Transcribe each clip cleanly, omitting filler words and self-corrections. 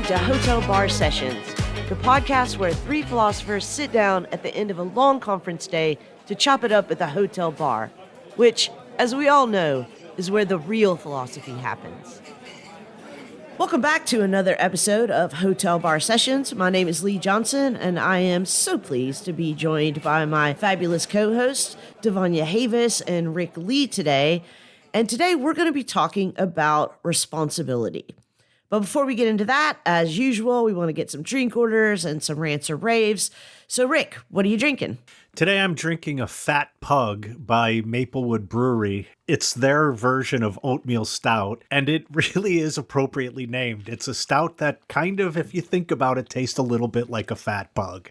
to Hotel Bar Sessions, the podcast where three philosophers sit down at the end of a long conference day to chop it up at the hotel bar, which, as we all know, is where the real philosophy happens. Welcome back to another episode of Hotel Bar Sessions. My name is Lee Johnson, and I am so pleased to be joined by my fabulous co-hosts, Devanya Havis and Rick Lee today. And today we're going to be talking about responsibility. But before we get into that, as usual, we want to get some drink orders and some rants or raves. So Rick, what are you drinking? Today I'm drinking a Fat Pug by Maplewood Brewery. It's their version of oatmeal stout, and it really is appropriately named. It's a stout that kind of, if you think about it, tastes a little bit like a fat pug.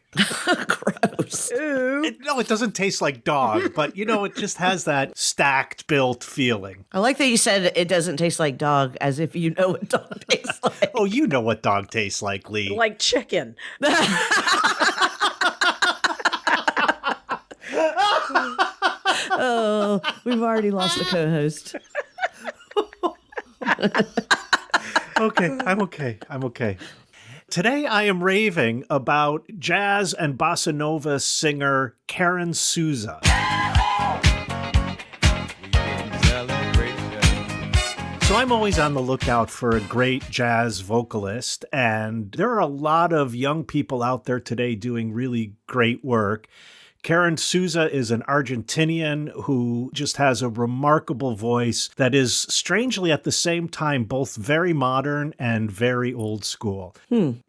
Gross. It doesn't taste like dog, but it just has that stacked built feeling. I like that you said it doesn't taste like dog, as if you know what dog tastes like. Oh, you know what dog tastes like, Lee. Like chicken. Oh, we've already lost a co-host. Okay, I'm okay. Today I am raving about jazz and bossa nova singer Karen Souza. So I'm always on the lookout for a great jazz vocalist, and there are a lot of young people out there today doing really great work. Karen Souza is an Argentinian who just has a remarkable voice that is strangely at the same time both very modern and very old school.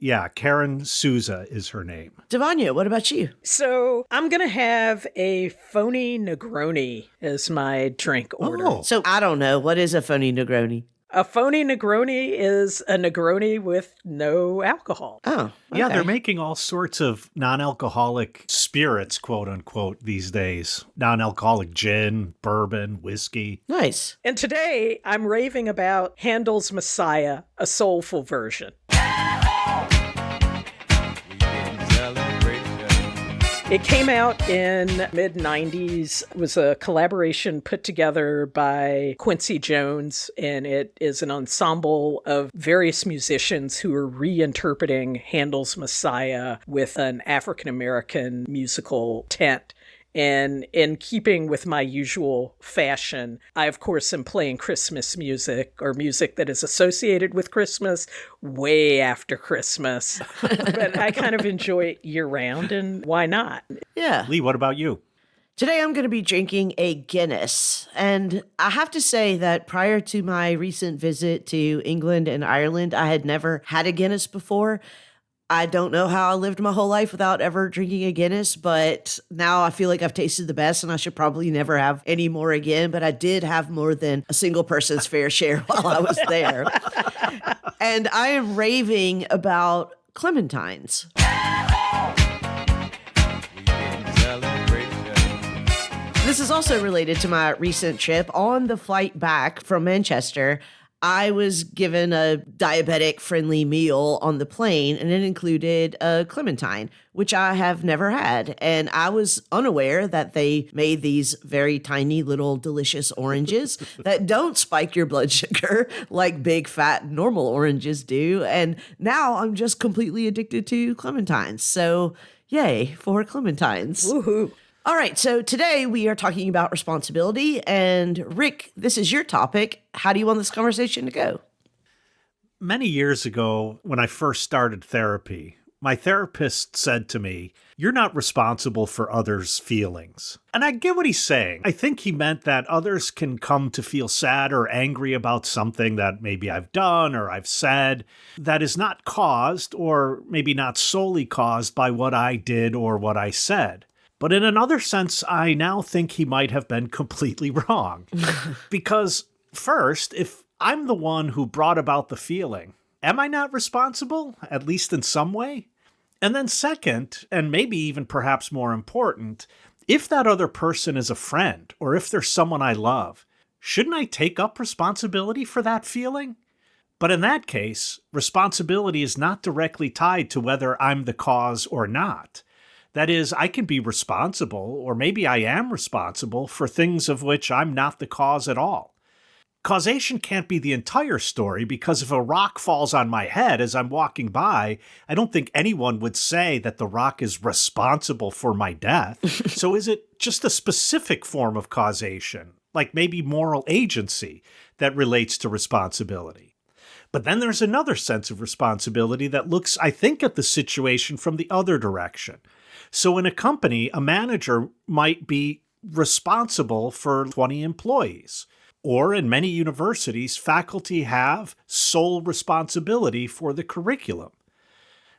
Yeah, Karen Souza is her name. Devanya, what about you? So I'm going to have a phony Negroni as my drink order. Oh. So I don't know. What is a phony Negroni? A phony Negroni is a Negroni with no alcohol. Oh, okay. Yeah, they're making all sorts of non-alcoholic spirits, quote unquote, these days. Non-alcoholic gin, bourbon, whiskey. Nice. And today I'm raving about Handel's Messiah, a soulful version. It came out in mid-90s. It was a collaboration put together by Quincy Jones, and it is an ensemble of various musicians who are reinterpreting Handel's Messiah with an African-American musical tent. And in keeping with my usual fashion, I, of course, am playing Christmas music or music that is associated with Christmas way after Christmas. But I kind of enjoy it year-round, and why not? Yeah. Lee, what about you? Today I'm going to be drinking a Guinness. And I have to say that prior to my recent visit to England and Ireland, I had never had a Guinness before. I don't know how I lived my whole life without ever drinking a Guinness, but now I feel like I've tasted the best and I should probably never have any more again. But I did have more than a single person's fair share while I was there. And I am raving about clementines. This is also related to my recent trip. On the flight back from Manchester, I was given a diabetic-friendly meal on the plane, and it included a clementine, which I have never had. And I was unaware that they made these very tiny little delicious oranges that don't spike your blood sugar like big, fat, normal oranges do. And now I'm just completely addicted to clementines. So yay for clementines. Woohoo. All right, so today we are talking about responsibility. And Rick, this is your topic. How do you want this conversation to go? Many years ago, when I first started therapy, my therapist said to me, "You're not responsible for others' feelings." And I get what he's saying. I think he meant that others can come to feel sad or angry about something that maybe I've done or I've said that is not caused, or maybe not solely caused, by what I did or what I said. But in another sense, I now think he might have been completely wrong. Because first, if I'm the one who brought about the feeling, am I not responsible, at least in some way? And then second, and maybe even perhaps more important, if that other person is a friend, or if there's someone I love, shouldn't I take up responsibility for that feeling? But in that case, responsibility is not directly tied to whether I'm the cause or not. That is, I can be responsible, or maybe I am responsible, for things of which I'm not the cause at all. causation can't be the entire story, because if a rock falls on my head as I'm walking by, I don't think anyone would say that the rock is responsible for my death. So is it just a specific form of causation, like maybe moral agency, that relates to responsibility? But then there's another sense of responsibility that looks, I think, at the situation from the other direction. So in a company, a manager might be responsible for 20 employees. Or in many universities, faculty have sole responsibility for the curriculum.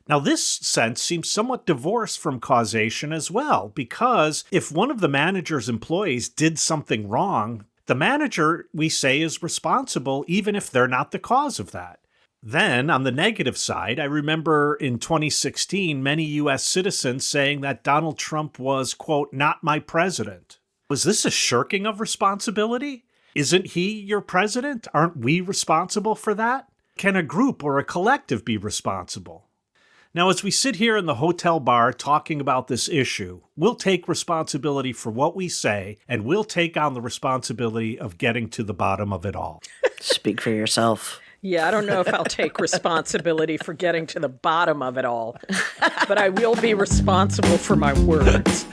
Now, this sense seems somewhat divorced from causation as well, because if one of the manager's employees did something wrong, the manager, we say, is responsible even if they're not the cause of that. Then, on the negative side, I remember in 2016, many U.S. citizens saying that Donald Trump was, quote, not my president. Was this a shirking of responsibility? Isn't he your president? Aren't we responsible for that? Can a group or a collective be responsible? Now, as we sit here in the hotel bar talking about this issue, we'll take responsibility for what we say, and we'll take on the responsibility of getting to the bottom of it all. Speak for yourself. Yeah, I don't know if I'll take responsibility for getting to the bottom of it all, but I will be responsible for my words.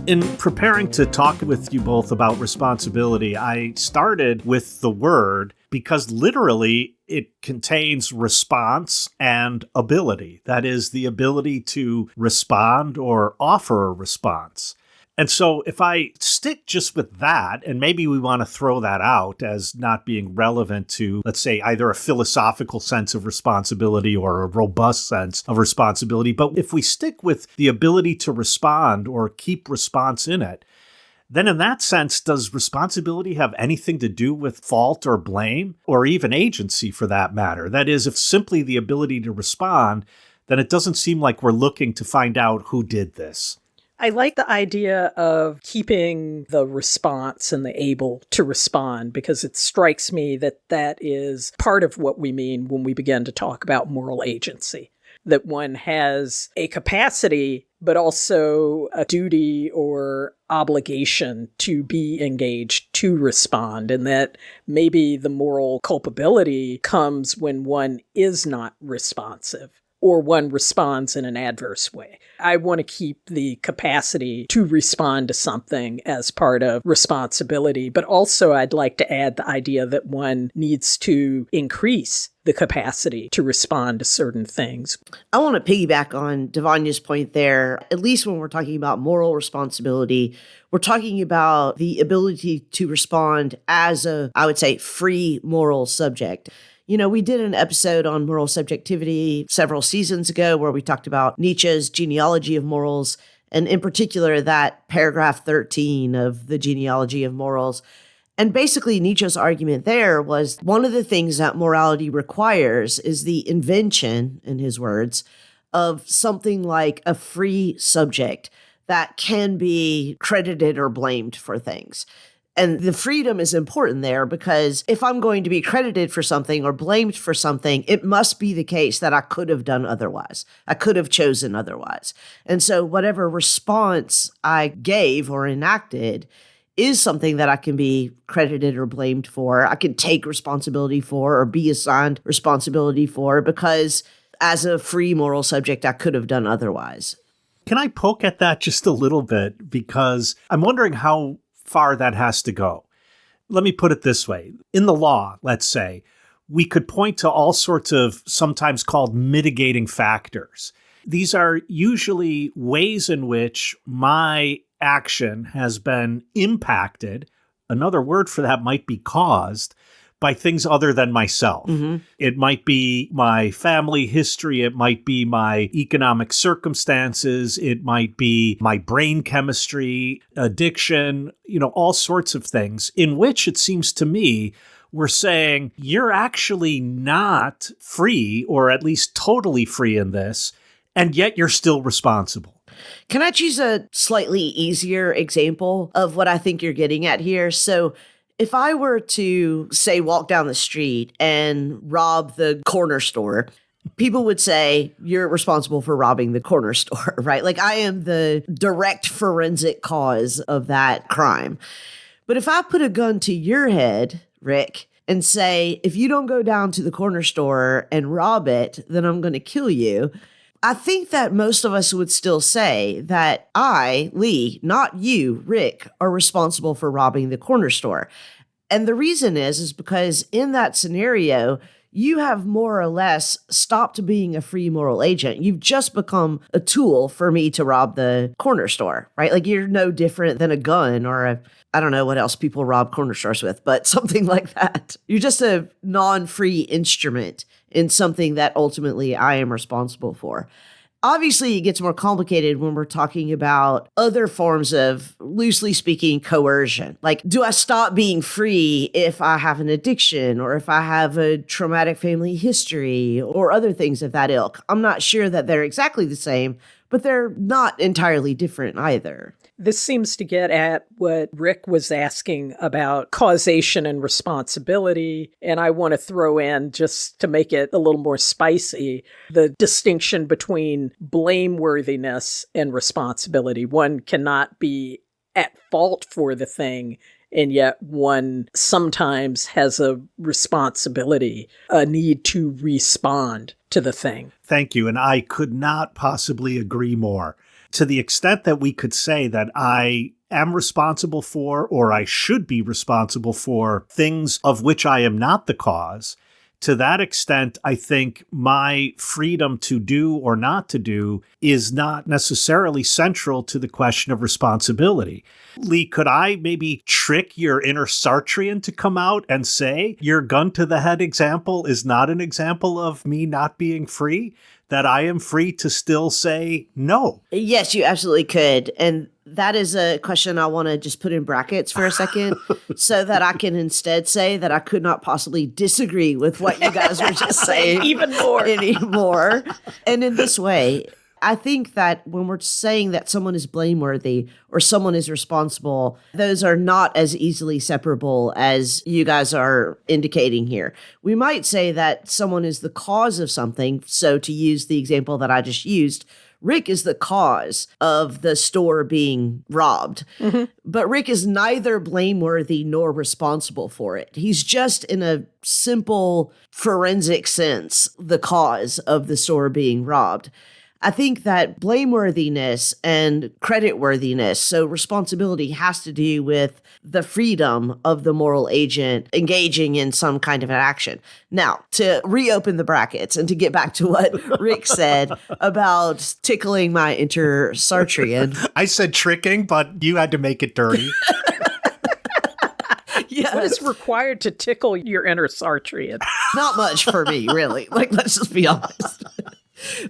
In preparing to talk with you both about responsibility, I started with the word because literally it contains response and ability. That is, the ability to respond or offer a response. And so if I stick just with that, and maybe we want to throw that out as not being relevant to, let's say, either a philosophical sense of responsibility or a robust sense of responsibility, but if we stick with the ability to respond or keep response in it, then in that sense, does responsibility have anything to do with fault or blame, or even agency for that matter? That is, if simply the ability to respond, then it doesn't seem like we're looking to find out who did this. I like the idea of keeping the response and the able to respond, because it strikes me that that is part of what we mean when we begin to talk about moral agency, that one has a capacity, but also a duty or obligation to be engaged, to respond, and that maybe the moral culpability comes when one is not responsive, or one responds in an adverse way. I want to keep the capacity to respond to something as part of responsibility, but also I'd like to add the idea that one needs to increase the capacity to respond to certain things. I want to piggyback on Devonya's point there. At least when we're talking about moral responsibility, we're talking about the ability to respond as a, I would say, free moral subject. You know, we did an episode on moral subjectivity several seasons ago where we talked about Nietzsche's genealogy of morals, and in particular, that paragraph 13 of the genealogy of morals. And basically, Nietzsche's argument there was one of the things that morality requires is the invention, in his words, of something like a free subject that can be credited or blamed for things. And the freedom is important there because if I'm going to be credited for something or blamed for something, it must be the case that I could have done otherwise. I could have chosen otherwise. And so whatever response I gave or enacted is something that I can be credited or blamed for. I can take responsibility for or be assigned responsibility for because as a free moral subject, I could have done otherwise. Can I poke at that just a little bit? Because I'm wondering how far that has to go. Let me put it this way. In the law, let's say, we could point to all sorts of sometimes called mitigating factors. These are usually ways in which my action has been impacted. Another word for that might be caused by things other than myself. Mm-hmm. It might be my family history. It might be my economic circumstances. It might be my brain chemistry, addiction, all sorts of things in which it seems to me we're saying you're actually not free, or at least totally free in this, and yet you're still responsible. Can I choose a slightly easier example of what I think you're getting at here? So If I were to, say, walk down the street and rob the corner store, people would say, you're responsible for robbing the corner store, right? Like, I am the direct forensic cause of that crime. But if I put a gun to your head, Rick, and say, if you don't go down to the corner store and rob it, then I'm going to kill you, I think that most of us would still say that I, Lee, not you, Rick, are responsible for robbing the corner store. And the reason is because in that scenario, you have more or less stopped being a free moral agent. You've just become a tool for me to rob the corner store, right? Like, you're no different than a gun or I don't know what else people rob corner stores with, but something like that. You're just a non-free instrument in something that ultimately I am responsible for. Obviously, it gets more complicated when we're talking about other forms of, loosely speaking, coercion. Like, do I stop being free if I have an addiction or if I have a traumatic family history or other things of that ilk? I'm not sure that they're exactly the same, but they're not entirely different either. This seems to get at what Rick was asking about causation and responsibility. And I want to throw in, just to make it a little more spicy, the distinction between blameworthiness and responsibility. One cannot be at fault for the thing, and yet one sometimes has a responsibility, a need to respond to the thing. Thank you. And I could not possibly agree more. To the extent that we could say that I am responsible for, or I should be responsible for, things of which I am not the cause, to that extent, I think my freedom to do or not to do is not necessarily central to the question of responsibility. Lee, could I maybe trick your inner Sartrean to come out and say your gun to the head example is not an example of me not being free? That I am free to still say no? Yes, you absolutely could. And that is a question I want to just put in brackets for a second so that I can instead say that I could not possibly disagree with what you guys were just saying Even more. anymore. And in this way, I think that when we're saying that someone is blameworthy or someone is responsible, those are not as easily separable as you guys are indicating here. We might say that someone is the cause of something. So to use the example that I just used, Rick is the cause of the store being robbed. Mm-hmm. But Rick is neither blameworthy nor responsible for it. He's just, in a simple forensic sense, the cause of the store being robbed. I think that blameworthiness and creditworthiness, so responsibility, has to do with the freedom of the moral agent engaging in some kind of an action. Now, to reopen the brackets and to get back to what Rick said about tickling my inner Sartrean. I said tricking, but you had to make it dirty. Yes. What is required to tickle your inner Sartrean? Not much for me, really. Like, let's just be honest.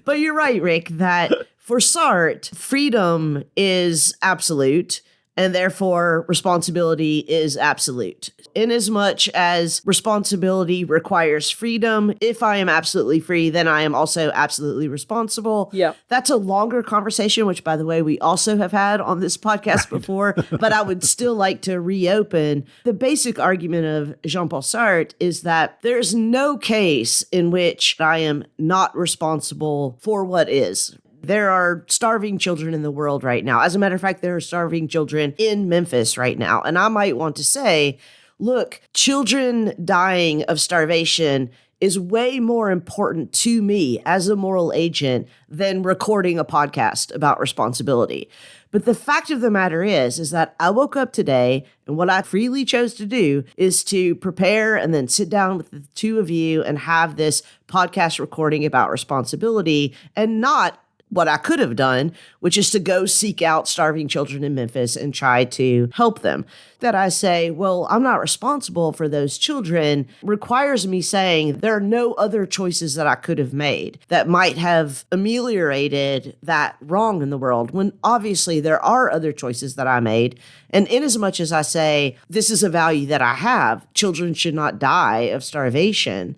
But you're right, Rick, that for Sartre, freedom is absolute, and therefore responsibility is absolute. Inasmuch as responsibility requires freedom, if I am absolutely free, then I am also absolutely responsible. Yeah. That's a longer conversation, which, by the way, we also have had on this podcast before, but I would still like to reopen. The basic argument of Jean-Paul Sartre is that there's no case in which I am not responsible for what is. There are starving children in the world right now. As a matter of fact, there are starving children in Memphis right now. And I might want to say, look, children dying of starvation is way more important to me as a moral agent than recording a podcast about responsibility. But the fact of the matter is that I woke up today, and what I freely chose to do is to prepare and then sit down with the two of you and have this podcast recording about responsibility, and not what I could have done, which is to go seek out starving children in Memphis and try to help them. That I say, well, I'm not responsible for those children, requires me saying there are no other choices that I could have made that might have ameliorated that wrong in the world, when obviously there are other choices that I made. And inasmuch as I say, this is a value that I have, children should not die of starvation,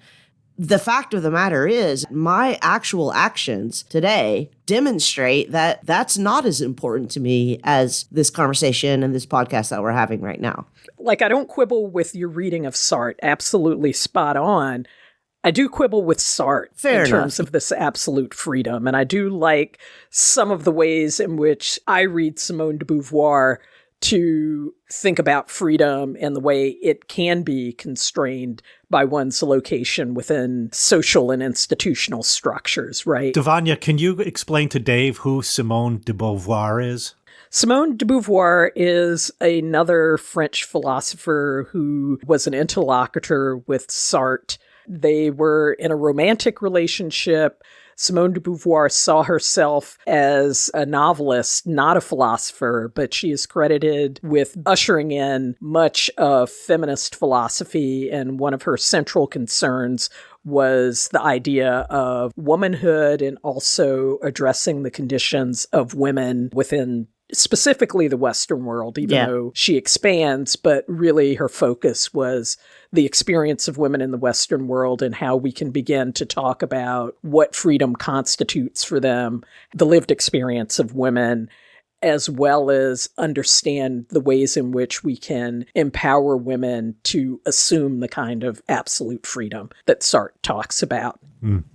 the fact of the matter is, my actual actions today demonstrate that that's not as important to me as this conversation and this podcast that we're having right now. Like, I don't quibble with your reading of Sartre. Absolutely spot on. I do quibble with Sartre in terms of this absolute freedom. And I do like some of the ways in which I read Simone de Beauvoir to think about freedom and the way it can be constrained by one's location within social and institutional structures, right? Devanya, can you explain to Dave who Simone de Beauvoir is? Simone de Beauvoir is another French philosopher who was an interlocutor with Sartre. They were in a romantic relationship. Simone de Beauvoir saw herself as a novelist, not a philosopher, but she is credited with ushering in much of feminist philosophy, and one of her central concerns was the idea of womanhood and also addressing the conditions of women within specifically the Western world, even though she expands, but really her focus was the experience of women in the Western world and how we can begin to talk about what freedom constitutes for them, the lived experience of women, as well as understand the ways in which we can empower women to assume the kind of absolute freedom that Sartre talks about.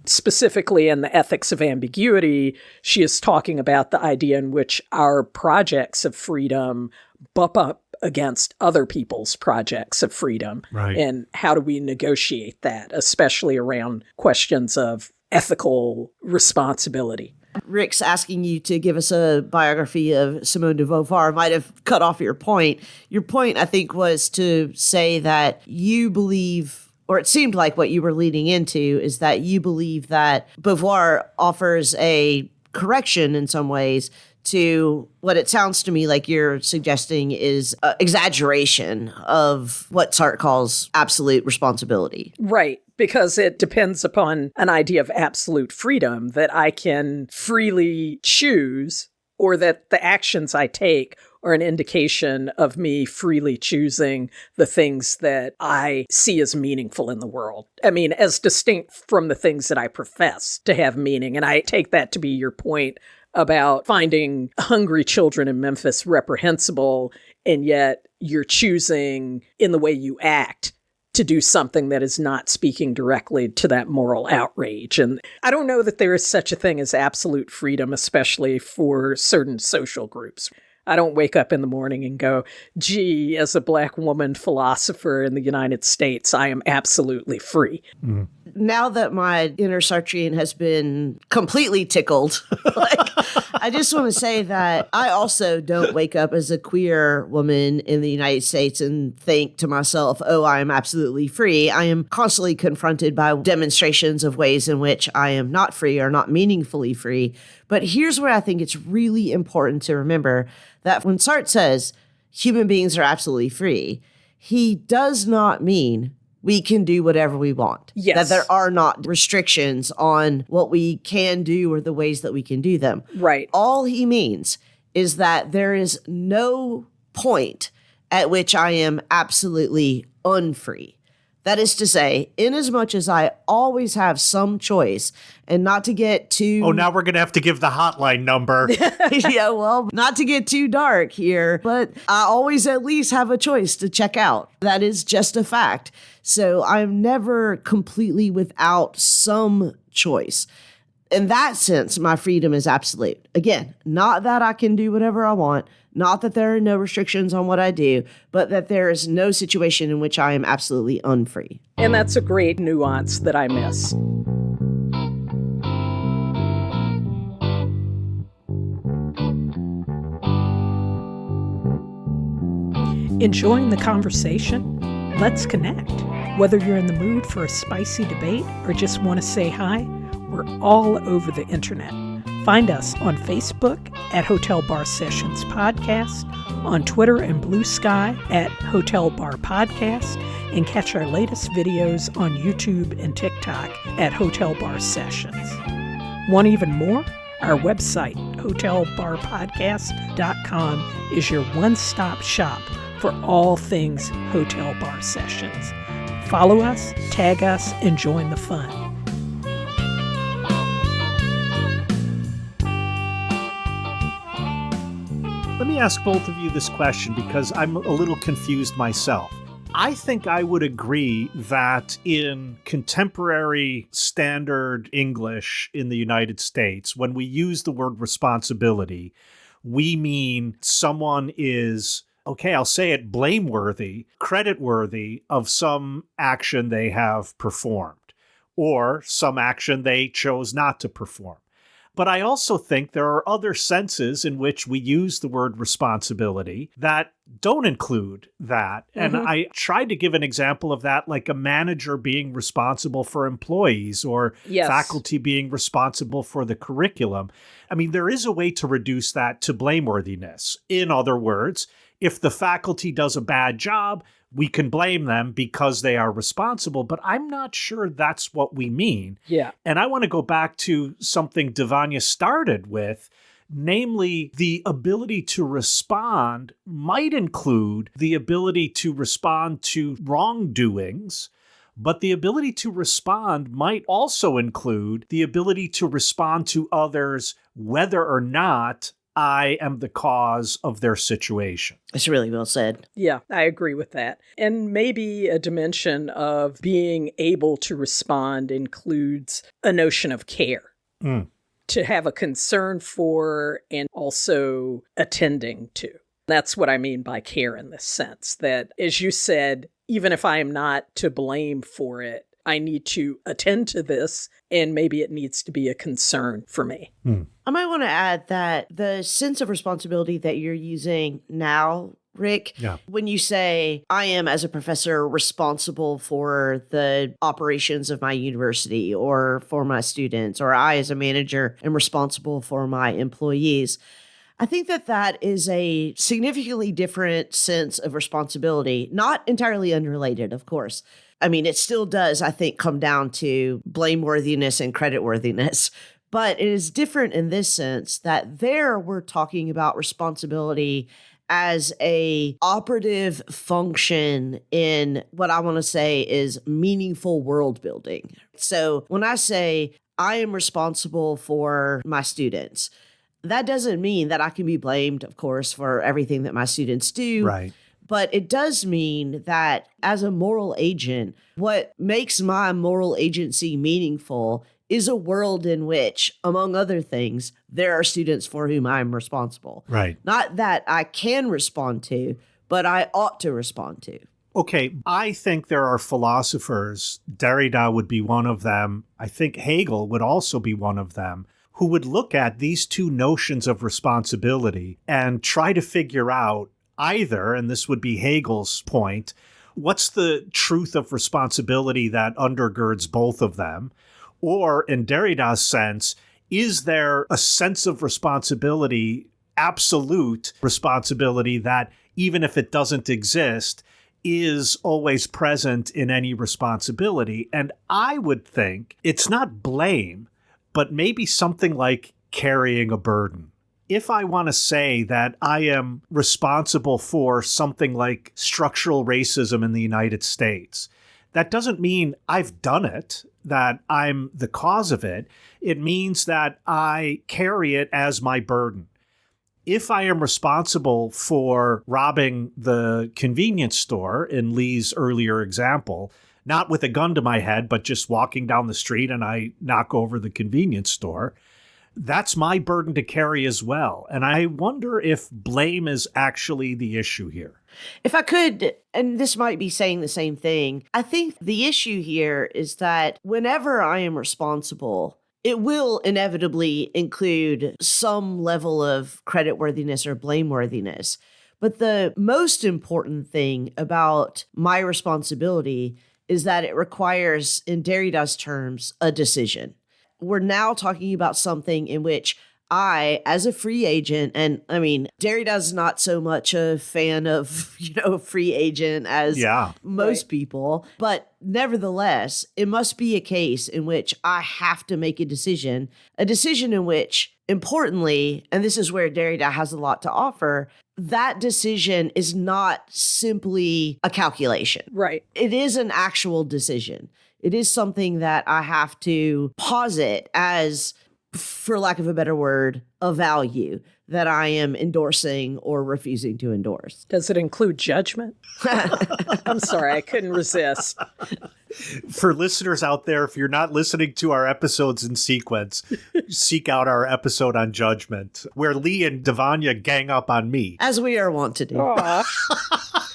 Specifically in the ethics of ambiguity, she is talking about the idea in which our projects of freedom bump up against other people's projects of freedom. Right. And how do we negotiate that, especially around questions of ethical responsibility. Rick's asking you to give us a biography of Simone de Beauvoir might have cut off your point. Your point, I think, was to say that you believe, or it seemed like what you were leading into, is that you believe that Beauvoir offers a correction in some ways to what it sounds to me like you're suggesting is exaggeration of what Sartre calls absolute responsibility. Right. Because it depends upon an idea of absolute freedom that I can freely choose, or that the actions I take are an indication of me freely choosing the things that I see as meaningful in the world. I mean, as distinct from the things that I profess to have meaning. And I take that to be your point about finding hungry children in Memphis reprehensible, and yet you're choosing in the way you act to do something that is not speaking directly to that moral outrage. And I don't know that there is such a thing as absolute freedom, especially for certain social groups. I don't wake up in the morning and go, gee, as a Black woman philosopher in the United States, I am absolutely free. Mm. Now that my inner Sartrean has been completely tickled, I just want to say that I also don't wake up as a queer woman in the United States and think to myself, oh, I am absolutely free. I am constantly confronted by demonstrations of ways in which I am not free or not meaningfully free. But here's where I think it's really important to remember that when Sartre says human beings are absolutely free, he does not mean we can do whatever we want. Yes. That there are not restrictions on what we can do or the ways that we can do them. Right. All he means is that there is no point at which I am absolutely unfree. That is to say, inasmuch as I always have some choice, and not to get too... Oh, now we're going to have to give the hotline number. Yeah, well, not to get too dark here, but I always at least have a choice to check out. That is just a fact. So I'm never completely without some choice. In that sense, my freedom is absolute. Again, not that I can do whatever I want, not that there are no restrictions on what I do, but that there is no situation in which I am absolutely unfree. And that's a great nuance that I miss. Enjoying the conversation? Let's connect. Whether you're in the mood for a spicy debate or just want to say hi, we're all over the internet. Find us on Facebook at Hotel Bar Sessions Podcast, on Twitter and Blue Sky at Hotel Bar Podcast, and catch our latest videos on YouTube and TikTok at Hotel Bar Sessions. Want even more? Our website, hotelbarpodcast.com, is your one-stop shop for all things Hotel Bar Sessions. Follow us, tag us, and join the fun. Let me ask both of you this question because I'm a little confused myself. I think I would agree that in contemporary standard English in the United States, when we use the word responsibility, we mean someone is, okay, I'll say it, blameworthy, creditworthy of some action they have performed or some action they chose not to perform. But I also think there are other senses in which we use the word responsibility that don't include that. And I tried to give an example of that, like a manager being responsible for employees or faculty being responsible for the curriculum. I mean, there is a way to reduce that to blameworthiness. In other words, if the faculty does a bad job, we can blame them because they are responsible, but I'm not sure that's what we mean. Yeah. And I want to go back to something Devanya started with, namely the ability to respond might include the ability to respond to wrongdoings, but the ability to respond might also include the ability to respond to others whether or not I am the cause of their situation. It's really well said. Yeah, I agree with that. And maybe a dimension of being able to respond includes a notion of care. To have a concern for and also attending to. That's what I mean by care in this sense, that, as you said, even if I am not to blame for it, I need to attend to this, and maybe it needs to be a concern for me. I might want to add that the sense of responsibility that you're using now, Rick, when you say, I am as a professor responsible for the operations of my university or for my students, or I as a manager am responsible for my employees, I think that that is a significantly different sense of responsibility, not entirely unrelated, of course. I mean, it still does, I think, come down to blameworthiness and creditworthiness, but it is different in this sense that there we're talking about responsibility as a operative function in what I want to say is meaningful world building. So when I say I am responsible for my students, that doesn't mean that I can be blamed, of course, for everything that my students do. Right. But it does mean that as a moral agent, what makes my moral agency meaningful is a world in which, among other things, there are students for whom I'm responsible. Right. Not that I can respond to, but I ought to respond to. Okay, I think there are philosophers, Derrida would be one of them, I think Hegel would also be one of them, who would look at these two notions of responsibility and try to figure out either, and this would be Hegel's point, what's the truth of responsibility that undergirds both of them? Or in Derrida's sense, is there a sense of responsibility, absolute responsibility, that even if it doesn't exist, is always present in any responsibility? And I would think it's not blame, but maybe something like carrying a burden. If I want to say that I am responsible for something like structural racism in the United States, that doesn't mean I've done it, that I'm the cause of it. It means that I carry it as my burden. If I am responsible for robbing the convenience store, in Lee's earlier example, not with a gun to my head, but just walking down the street and I knock over the convenience store, that's my burden to carry as well. And I wonder if blame is actually the issue here. If I could, and this might be saying the same thing, I think the issue here is that whenever I am responsible, it will inevitably include some level of creditworthiness or blameworthiness. But the most important thing about my responsibility is that it requires, in Derrida's terms, a decision. We're now talking about something in which I, as a free agent, and I mean, Derrida's not so much a fan of, free agent as most people, but nevertheless, it must be a case in which I have to make a decision in which, importantly, and this is where Derrida has a lot to offer, that decision is not simply a calculation. Right. It is an actual decision. It is something that I have to posit as, for lack of a better word, a value. that I am endorsing or refusing to endorse. Does it include judgment? I'm sorry, I couldn't resist. For listeners out there, if you're not listening to our episodes in sequence, seek out our episode on judgment, where Lee and Devanya gang up on me. As we are wont to do. Aw.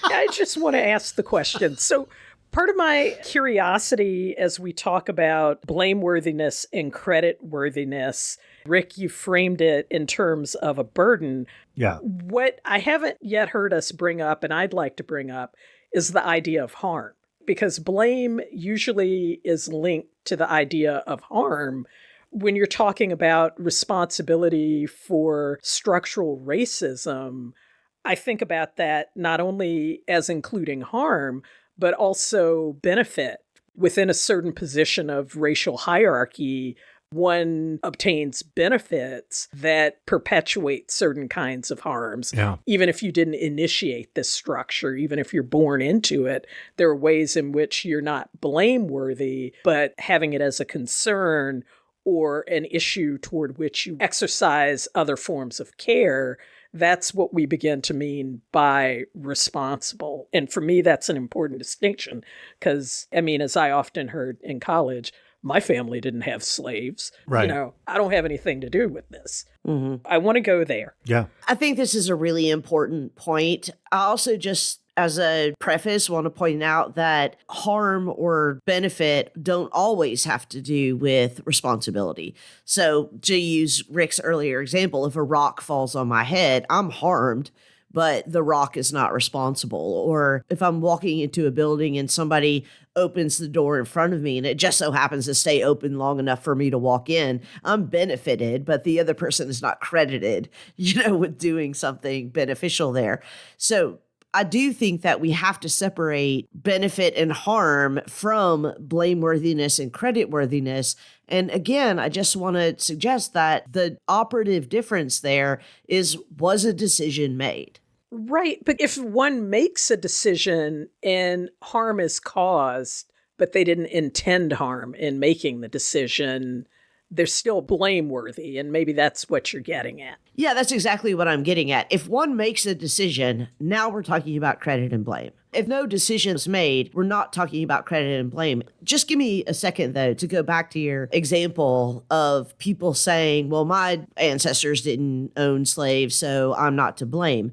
I just want to ask the question. So part of my curiosity as we talk about blameworthiness and creditworthiness, Rick, you framed it in terms of a burden. Yeah. What I haven't yet heard us bring up, and I'd like to bring up, is the idea of harm. Because blame usually is linked to the idea of harm. When you're talking about responsibility for structural racism, I think about that not only as including harm, but also benefit. Within a certain position of racial hierarchy, one obtains benefits that perpetuate certain kinds of harms. Yeah. Even if you didn't initiate this structure, even if you're born into it, there are ways in which you're not blameworthy, but having it as a concern or an issue toward which you exercise other forms of care, that's what we begin to mean by responsible. And for me, that's an important distinction because, I mean, as I often heard in college, my family didn't have slaves. Right. I don't have anything to do with this. Mm-hmm. I want to go there. Yeah. I think this is a really important point. I also just, as a preface, want to point out that harm or benefit don't always have to do with responsibility. So to use Rick's earlier example, if a rock falls on my head, I'm harmed, but the rock is not responsible. Or if I'm walking into a building and somebody opens the door in front of me and it just so happens to stay open long enough for me to walk in, I'm benefited, but the other person is not credited, with doing something beneficial there. So I do think that we have to separate benefit and harm from blameworthiness and creditworthiness. And again, I just want to suggest that the operative difference there is, was a decision made? Right. But if one makes a decision and harm is caused, but they didn't intend harm in making the decision, they're still blameworthy. And maybe that's what you're getting at. Yeah, that's exactly what I'm getting at. If one makes a decision, now we're talking about credit and blame. If no decision is made, we're not talking about credit and blame. Just give me a second, though, to go back to your example of people saying, well, my ancestors didn't own slaves, so I'm not to blame.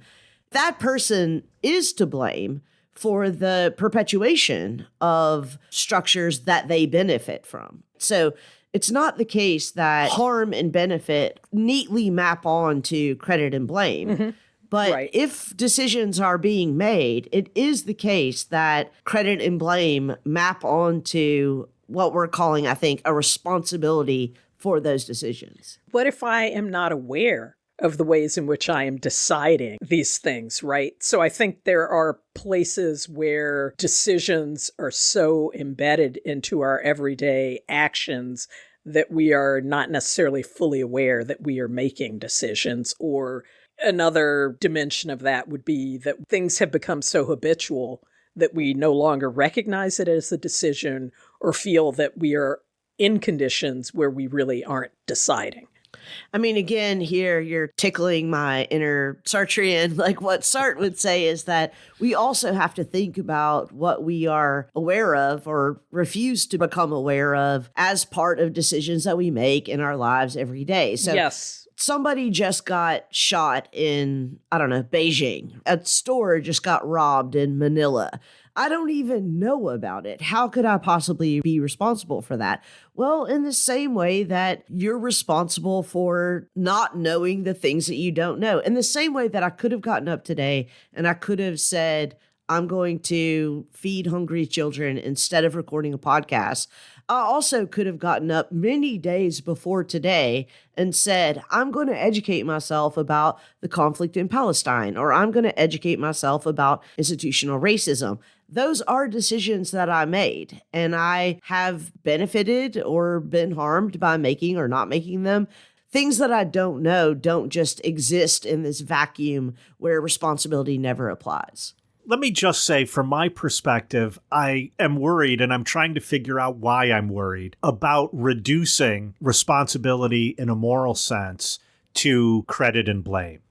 That person is to blame for the perpetuation of structures that they benefit from. So it's not the case that harm and benefit neatly map on to credit and blame. Mm-hmm. But right. If decisions are being made, it is the case that credit and blame map onto what we're calling, I think, a responsibility for those decisions. What if I am not aware of the ways in which I am deciding these things, right? So I think there are places where decisions are so embedded into our everyday actions that we are not necessarily fully aware that we are making decisions. Or another dimension of that would be that things have become so habitual that we no longer recognize it as a decision or feel that we are in conditions where we really aren't deciding. I mean, again, here you're tickling my inner Sartrean. Like what Sartre would say is that we also have to think about what we are aware of or refuse to become aware of as part of decisions that we make in our lives every day. So yes. Somebody just got shot in, Beijing. A store just got robbed in Manila. I don't even know about it. How could I possibly be responsible for that? Well, in the same way that you're responsible for not knowing the things that you don't know. In the same way that I could have gotten up today and I could have said, I'm going to feed hungry children instead of recording a podcast. I also could have gotten up many days before today and said, I'm going to educate myself about the conflict in Palestine, or I'm going to educate myself about institutional racism. Those are decisions that I made, and I have benefited or been harmed by making or not making them. Things that I don't know don't just exist in this vacuum where responsibility never applies. Let me just say, from my perspective, I am worried, and I'm trying to figure out why I'm worried, about reducing responsibility in a moral sense to credit and blame.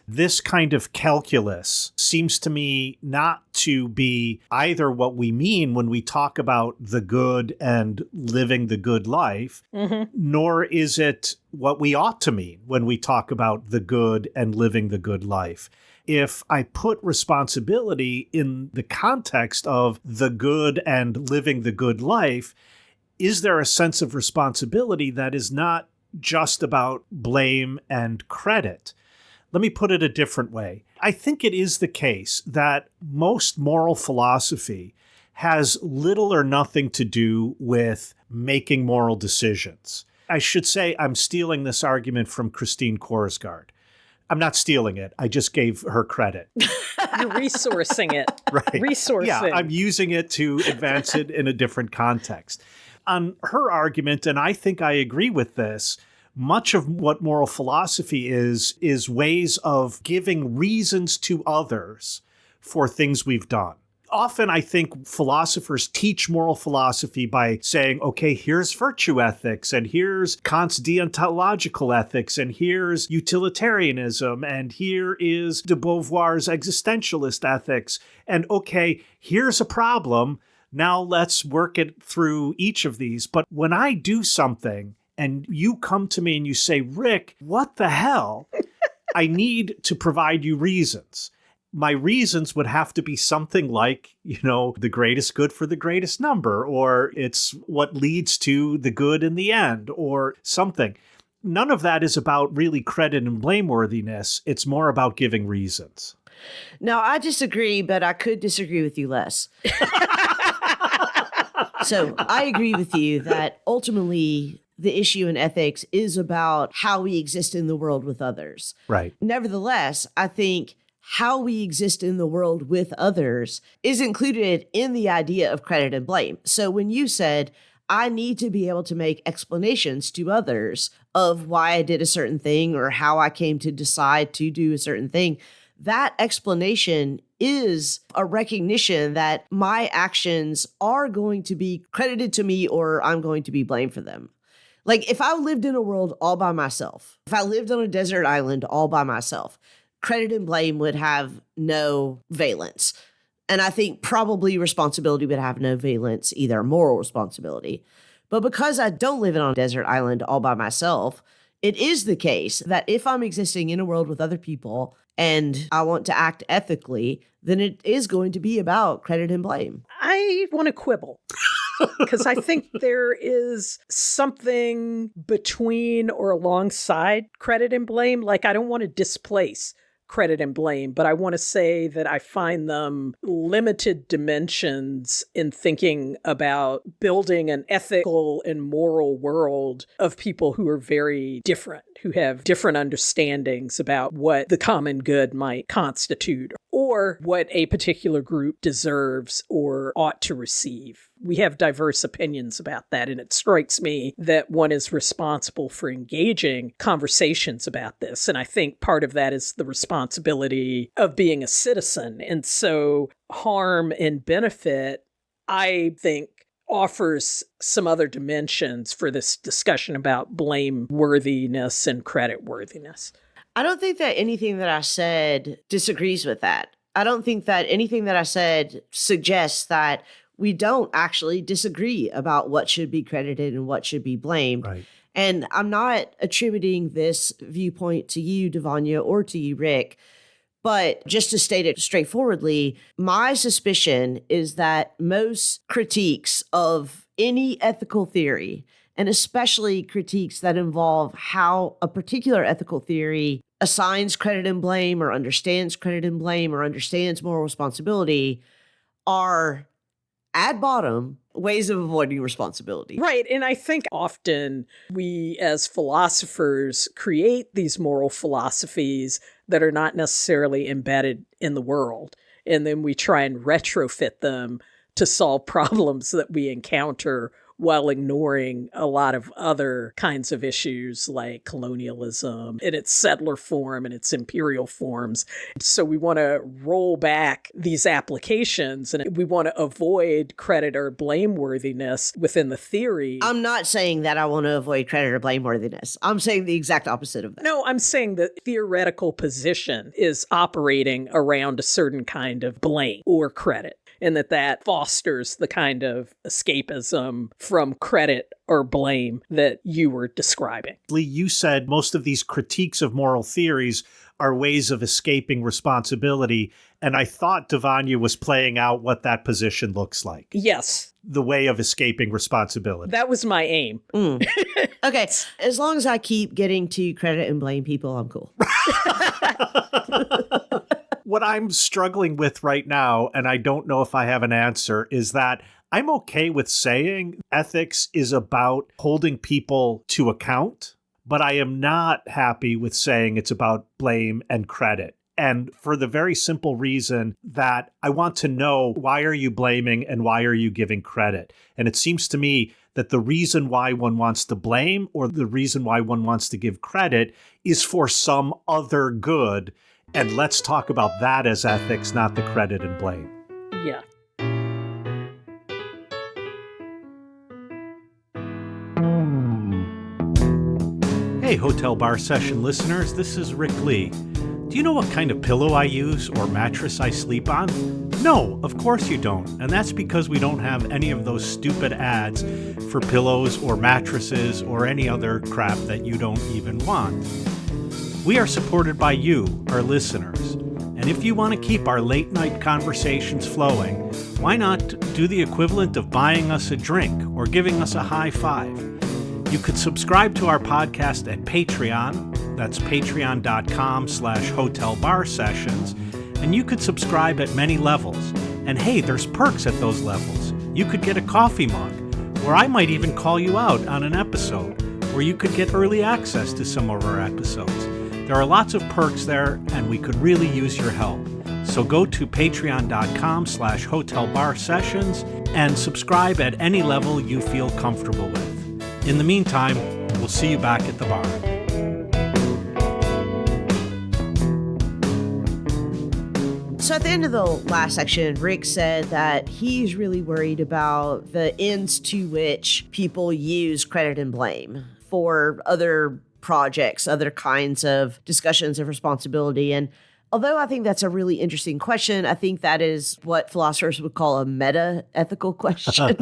This kind of calculus seems to me not to be either what we mean when we talk about the good and living the good life, nor is it what we ought to mean when we talk about the good and living the good life. If I put responsibility in the context of the good and living the good life, is there a sense of responsibility that is not just about blame and credit? Let me put it a different way. I think it is the case that most moral philosophy has little or nothing to do with making moral decisions. I should say I'm stealing this argument from Christine Korsgaard. I'm not stealing it. I just gave her credit. You're resourcing it. Right. Resourcing. Yeah, I'm using it to advance it in a different context. On her argument, and I think I agree with this, much of what moral philosophy is ways of giving reasons to others for things we've done. Often I think philosophers teach moral philosophy by saying, okay, here's virtue ethics, and here's Kant's deontological ethics, and here's utilitarianism, and here is de Beauvoir's existentialist ethics, and okay, here's a problem. Now let's work it through each of these. But when I do something and you come to me and you say, Rick, what the hell? I need to provide you reasons. My reasons would have to be something like, the greatest good for the greatest number, or it's what leads to the good in the end, or something. None of that is about really credit and blameworthiness. It's more about giving reasons. No, I disagree, but I could disagree with you less. So I agree with you that ultimately the issue in ethics is about how we exist in the world with others. Right. Nevertheless, I think how we exist in the world with others is included in the idea of credit and blame. So when you said, I need to be able to make explanations to others of why I did a certain thing or how I came to decide to do a certain thing, that explanation is a recognition that my actions are going to be credited to me or I'm going to be blamed for them. Like if I lived in a world all by myself, if I lived on a desert island all by myself, credit and blame would have no valence. And I think probably responsibility would have no valence either, moral responsibility. But because I don't live on a desert island all by myself, it is the case that if I'm existing in a world with other people and I want to act ethically, then it is going to be about credit and blame. I want to quibble. Because I think there is something between or alongside credit and blame. Like, I don't want to displace credit and blame, but I want to say that I find them limited dimensions in thinking about building an ethical and moral world of people who are very different, who have different understandings about what the common good might constitute or what a particular group deserves or ought to receive. We have diverse opinions about that, and it strikes me that one is responsible for engaging conversations about this. And I think part of that is the responsibility of being a citizen. And so harm and benefit, I think, offers some other dimensions for this discussion about blameworthiness and creditworthiness. I don't think that anything that I said disagrees with that. I don't think that anything that I said suggests that we don't actually disagree about what should be credited and what should be blamed. Right. And I'm not attributing this viewpoint to you, Devanya, or to you, Rick. But just to state it straightforwardly, my suspicion is that most critiques of any ethical theory, and especially critiques that involve how a particular ethical theory assigns credit and blame or understands credit and blame or understands moral responsibility, are at bottom ways of avoiding responsibility. Right. And I think often we as philosophers create these moral philosophies that are not necessarily embedded in the world. And then we try and retrofit them to solve problems that we encounter while ignoring a lot of other kinds of issues like colonialism in its settler form and its imperial forms. So we want to roll back these applications and we want to avoid credit or blameworthiness within the theory. I'm not saying that I want to avoid credit or blameworthiness. I'm saying the exact opposite of that. No, I'm saying the theoretical position is operating around a certain kind of blame or credit, and that fosters the kind of escapism from credit or blame that you were describing. Lee, you said most of these critiques of moral theories are ways of escaping responsibility, and I thought Devanya was playing out what that position looks like. Yes. The way of escaping responsibility. That was my aim. Okay, as long as I keep getting to credit and blame people, I'm cool. What I'm struggling with right now, and I don't know if I have an answer, is that I'm okay with saying ethics is about holding people to account, but I am not happy with saying it's about blame and credit. And for the very simple reason that I want to know, why are you blaming and why are you giving credit? And it seems to me that the reason why one wants to blame or the reason why one wants to give credit is for some other good. And let's talk about that as ethics, not the credit and blame. Yeah. Hey, Hotel Bar Session listeners, this is Rick Lee. Do you know what kind of pillow I use or mattress I sleep on? No, of course you don't. And that's because we don't have any of those stupid ads for pillows or mattresses or any other crap that you don't even want. We are supported by you, our listeners. And if you want to keep our late night conversations flowing, why not do the equivalent of buying us a drink or giving us a high five? You could subscribe to our podcast at Patreon. That's patreon.com/hotelbarsessions. And you could subscribe at many levels. And hey, there's perks at those levels. You could get a coffee mug, or I might even call you out on an episode, or you could get early access to some of our episodes. There are lots of perks there, and we could really use your help. So go to patreon.com/hotelbarsessions and subscribe at any level you feel comfortable with. In the meantime, we'll see you back at the bar. So at the end of the last section, Rick said that he's really worried about the ends to which people use credit and blame for other projects, other kinds of discussions of responsibility. And although I think that's a really interesting question, I think that is what philosophers would call a meta-ethical question.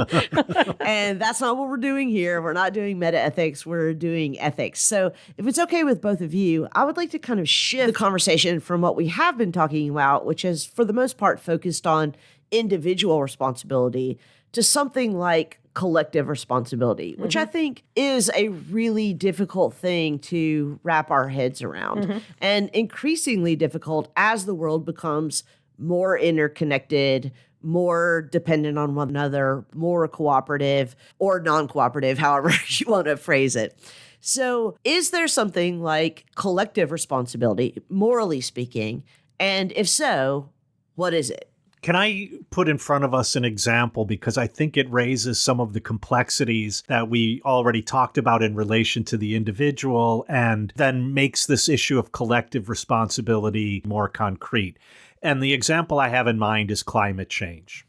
And that's not what we're doing here. We're not doing meta-ethics. We're doing ethics. So if it's okay with both of you, I would like to kind of shift the conversation from what we have been talking about, which is for the most part focused on individual responsibility, to something like collective responsibility, which I think is a really difficult thing to wrap our heads around, and increasingly difficult as the world becomes more interconnected, more dependent on one another, more cooperative or non-cooperative, however you want to phrase it. So is there something like collective responsibility, morally speaking? And if so, what is it? Can I put in front of us an example, because I think it raises some of the complexities that we already talked about in relation to the individual, and then makes this issue of collective responsibility more concrete. And the example I have in mind is climate change.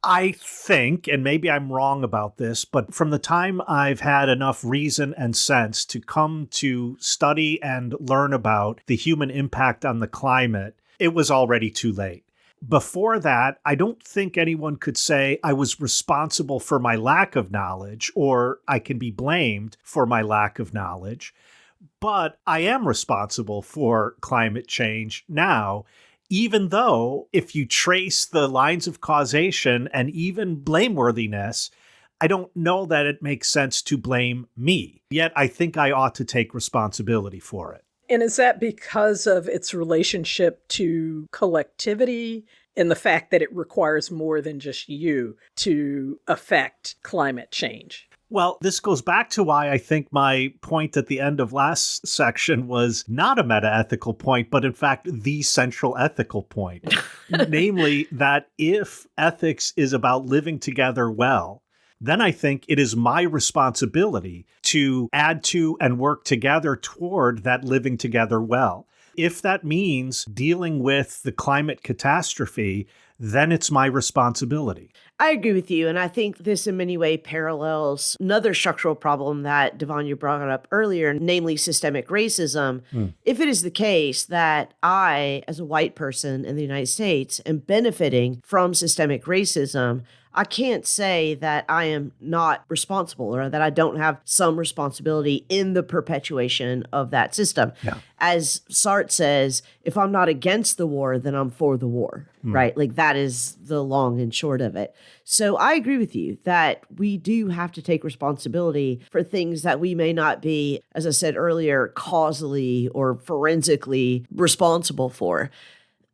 I think, and maybe I'm wrong about this, but from the time I've had enough reason and sense to come to study and learn about the human impact on the climate, it was already too late. Before that, I don't think anyone could say I was responsible for my lack of knowledge, or I can be blamed for my lack of knowledge. But I am responsible for climate change now, even though if you trace the lines of causation and even blameworthiness, I don't know that it makes sense to blame me. Yet I think I ought to take responsibility for it. And is that because of its relationship to collectivity and the fact that it requires more than just you to affect climate change? Well, this goes back to why I think my point at the end of last section was not a meta-ethical point, but in fact, the central ethical point. Namely, that if ethics is about living together well, then I think it is my responsibility to add to and work together toward that living together well. If that means dealing with the climate catastrophe, then it's my responsibility. I agree with you. And I think this in many ways parallels another structural problem that Devanya brought up earlier, namely systemic racism. If it is the case that I, as a white person in the United States, am benefiting from systemic racism, I can't say that I am not responsible or that I don't have some responsibility in the perpetuation of that system. Yeah. As Sartre says, if I'm not against the war, then I'm for the war, right? Like that is the long and short of it. So I agree with you that we do have to take responsibility for things that we may not be, as I said earlier, causally or forensically responsible for.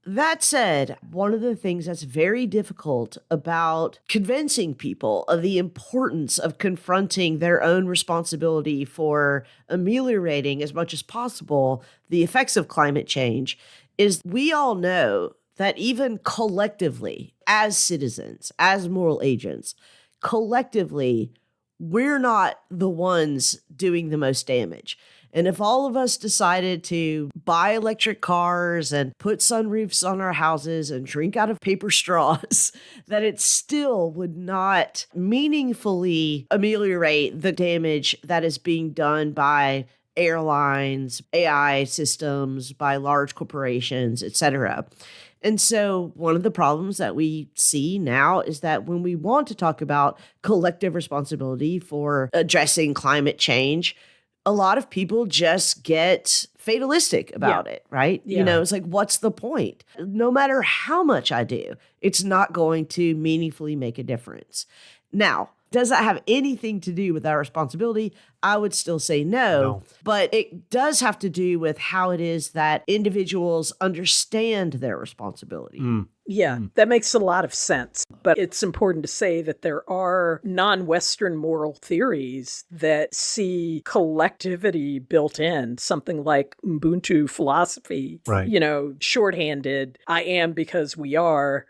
That said, one of the things that's very difficult about convincing people of the importance of confronting their own responsibility for ameliorating as much as possible the effects of climate change is we all know that even collectively, as citizens, as moral agents, collectively, we're not the ones doing the most damage. And if all of us decided to buy electric cars and put sunroofs on our houses and drink out of paper straws, that it still would not meaningfully ameliorate the damage that is being done by airlines, AI systems, by large corporations, etc. And so one of the problems that we see now is that when we want to talk about collective responsibility for addressing climate change, a lot of people just get fatalistic about it, right? Yeah. You know, it's like, what's the point? No matter how much I do, it's not going to meaningfully make a difference. Now, does that have anything to do with our responsibility? I would still say no, but it does have to do with how it is that individuals understand their responsibility. Yeah, that makes a lot of sense. But it's important to say that there are non-Western moral theories that see collectivity built in, something like Ubuntu philosophy, Right. you know, shorthanded, I am because we are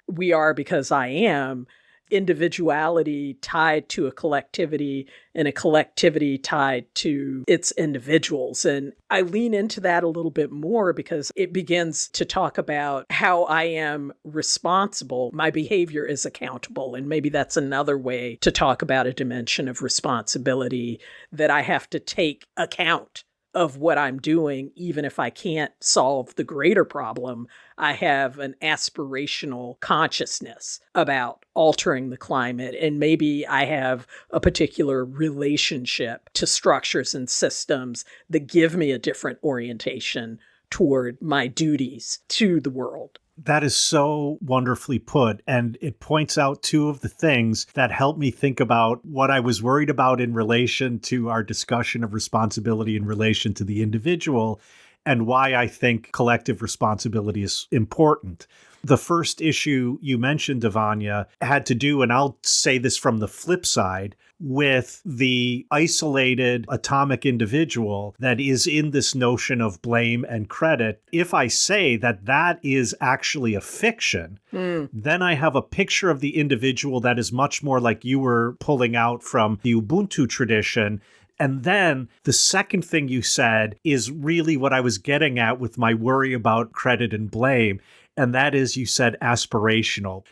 because I am. Individuality tied to a collectivity and a collectivity tied to its individuals. And I lean into that a little bit more because it begins to talk about how I am responsible. My behavior is accountable. And maybe that's another way to talk about a dimension of responsibility, that I have to take account of what I'm doing, even if I can't solve the greater problem. I have an aspirational consciousness about altering the climate, and maybe I have a particular relationship to structures and systems that give me a different orientation toward my duties to the world. That is so wonderfully put. And it points out two of the things that help me think about what I was worried about in relation to our discussion of responsibility in relation to the individual and why I think collective responsibility is important. The first issue you mentioned, Devanya, had to do, and I'll say this from the flip side, with the isolated atomic individual that is in this notion of blame and credit. If I say that that is actually a fiction, then I have a picture of the individual that is much more like you were pulling out from the Ubuntu tradition. And then the second thing you said is really what I was getting at with my worry about credit and blame. And that is, you said aspirational.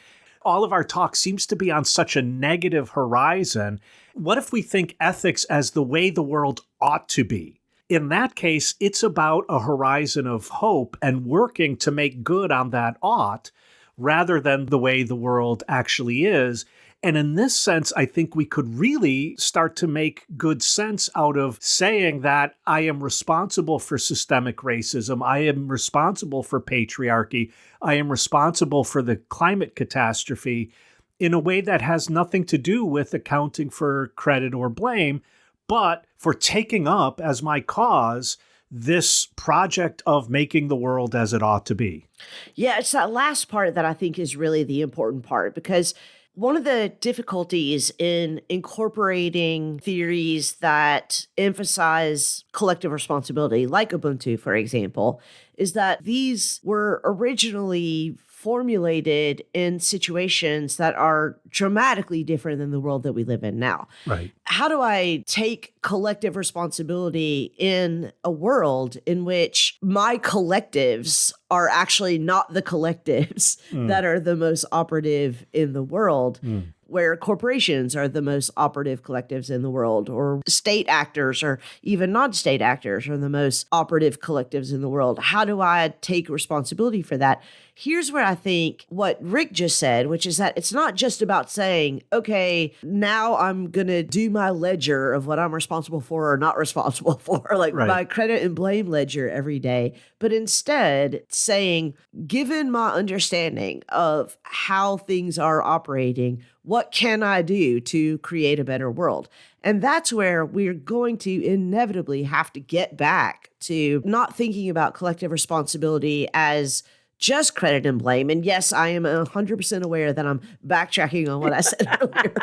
All of our talk seems to be on such a negative horizon. What if we think ethics as the way the world ought to be? In that case, it's about a horizon of hope and working to make good on that ought rather than the way the world actually is. And in this sense, I think we could really start to make good sense out of saying that I am responsible for systemic racism. I am responsible for patriarchy. I am responsible for the climate catastrophe in a way that has nothing to do with accounting for credit or blame, but for taking up as my cause this project of making the world as it ought to be. Yeah, it's that last part that I think is really the important part, because one of the difficulties in incorporating theories that emphasize collective responsibility, like Ubuntu, for example, is that these were originally formulated in situations that are dramatically different than the world that we live in now. Right. How do I take collective responsibility in a world in which my collectives are actually not the collectives that are the most operative in the world? Where corporations are the most operative collectives in the world, or state actors or even non-state actors are the most operative collectives in the world. How do I take responsibility for that? Here's where I think what Rick just said, which is that it's not just about saying, okay, now I'm going to do my ledger of what I'm responsible for or not responsible for, like my credit and blame ledger every day, but instead saying, given my understanding of how things are operating, what can I do to create a better world? And that's where we're going to inevitably have to get back to not thinking about collective responsibility as just credit and blame. And yes, I am 100% aware that I'm backtracking on what I said earlier,